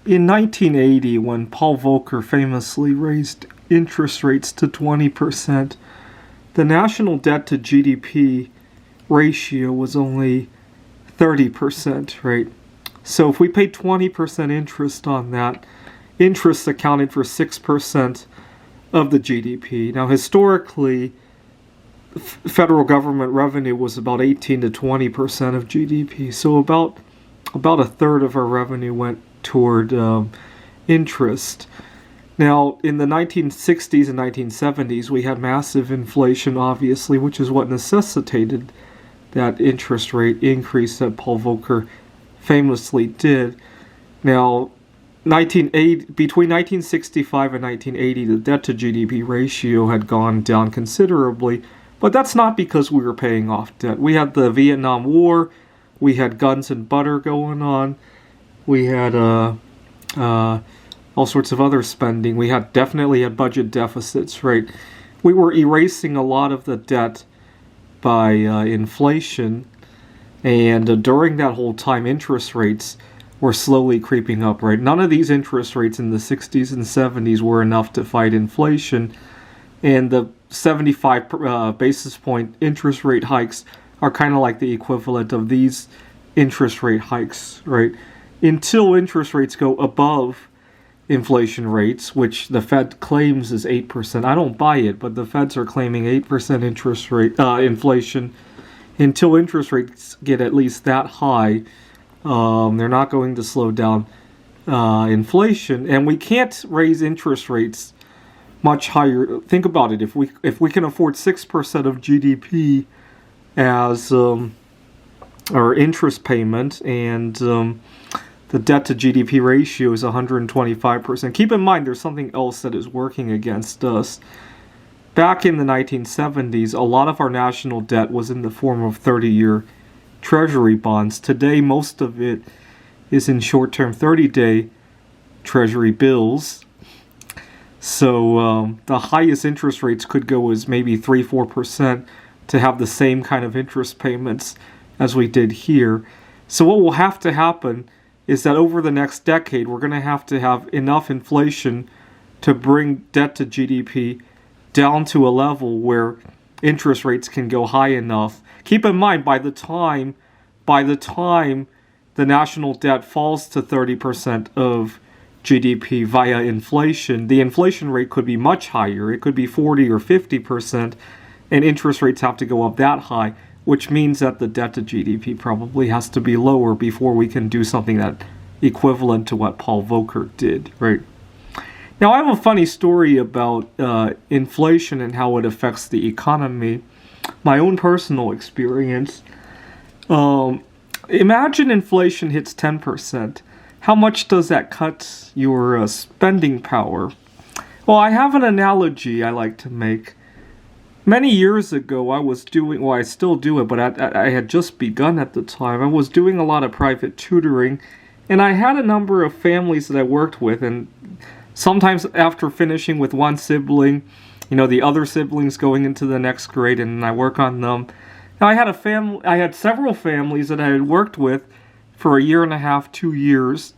In 1980, when Paul Volcker famously raised interest rates to 20%, the national debt to GDP ratio was only 30%, right? So if we paid 20% interest on that, interest accounted for 6% of the GDP. Now, historically, federal government revenue was about 18 to 20% of GDP. So about a third of our revenue went toward interest. Now, in the 1960s and 1970s, we had massive inflation, obviously, which is what necessitated that interest rate increase that Paul Volcker famously did. Now, between 1965 and 1980, the debt to GDP ratio had gone down considerably, but that's not because we were paying off debt. We had the Vietnam War, we had guns and butter going on, we had all sorts of other spending. We definitely had budget deficits, right? We were erasing a lot of the debt by inflation, and during that whole time, interest rates were slowly creeping up, right? None of these interest rates in the 60s and 70s were enough to fight inflation, and the 75 basis point interest rate hikes are kind of like the equivalent of these interest rate hikes, right? Until interest rates go above inflation rates, which the Fed claims is 8%. I don't buy it, but the Feds are claiming 8% interest rate inflation. Until interest rates get at least that high, they're not going to slow down inflation, and we can't raise interest rates much higher. Think about it. If we can afford 6% of GDP as our interest payment, and the debt to GDP ratio is 125%. Keep in mind, there's something else that is working against us. Back in the 1970s, a lot of our national debt was in the form of 30-year Treasury bonds. Today, most of it is in short-term 30-day Treasury bills. So the highest interest rates could go as maybe 3-4% to have the same kind of interest payments as we did here. So what will have to happen is that over the next decade, we're going to have enough inflation to bring debt to GDP down to a level where interest rates can go high enough. Keep in mind, by the time the national debt falls to 30% of GDP via inflation, the inflation rate could be much higher. It could be 40 or 50%, and interest rates have to go up that high, which means that the debt to GDP probably has to be lower before we can do something that equivalent to what Paul Volcker did, right? Now, I have a funny story about inflation and how it affects the economy. My own personal experience. Imagine inflation hits 10%. How much does that cut your spending power? Well, I have an analogy I like to make. Many years ago, I still do it, but I had just begun at the time. I was doing a lot of private tutoring, and I had a number of families that I worked with, and sometimes after finishing with one sibling, the other siblings going into the next grade, and I work on them. Now, I had several families that I had worked with for a year and a half, 2 years,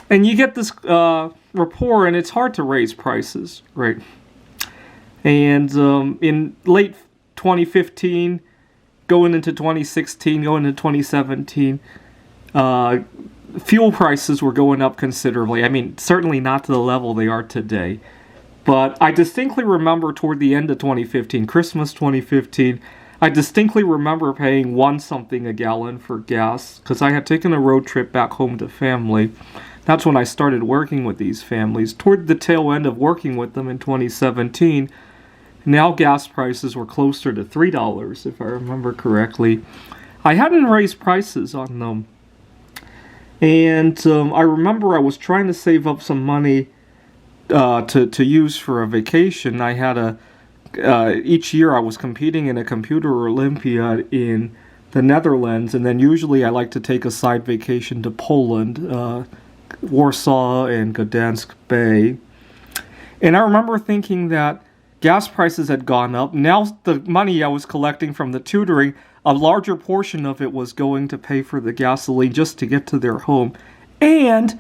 and you get this rapport, and it's hard to raise prices, right? And in late 2015, going into 2016, going into 2017, fuel prices were going up considerably. I mean, certainly not to the level they are today. But I distinctly remember toward the end of 2015, Christmas 2015, I distinctly remember paying $1 something a gallon for gas because I had taken a road trip back home to family. That's when I started working with these families. Toward the tail end of working with them in 2017, now gas prices were closer to $3, if I remember correctly. I hadn't raised prices on them. And I remember I was trying to save up some money to use for a vacation. I had each year I was competing in a computer Olympiad in the Netherlands, and then usually I like to take a side vacation to Poland, Warsaw and Gdansk Bay. And I remember thinking that gas prices had gone up. Now the money I was collecting from the tutoring, a larger portion of it was going to pay for the gasoline just to get to their home. And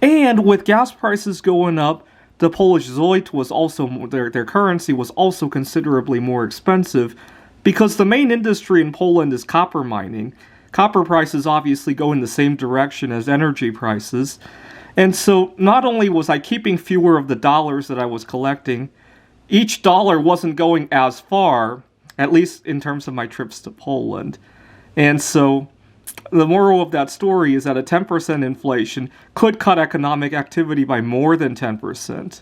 And with gas prices going up, the Polish zloty was also, their currency was also considerably more expensive because the main industry in Poland is copper mining. Copper prices obviously go in the same direction as energy prices. And so not only was I keeping fewer of the dollars that I was collecting, each dollar wasn't going as far, at least in terms of my trips to Poland. And so the moral of that story is that a 10% inflation could cut economic activity by more than 10%.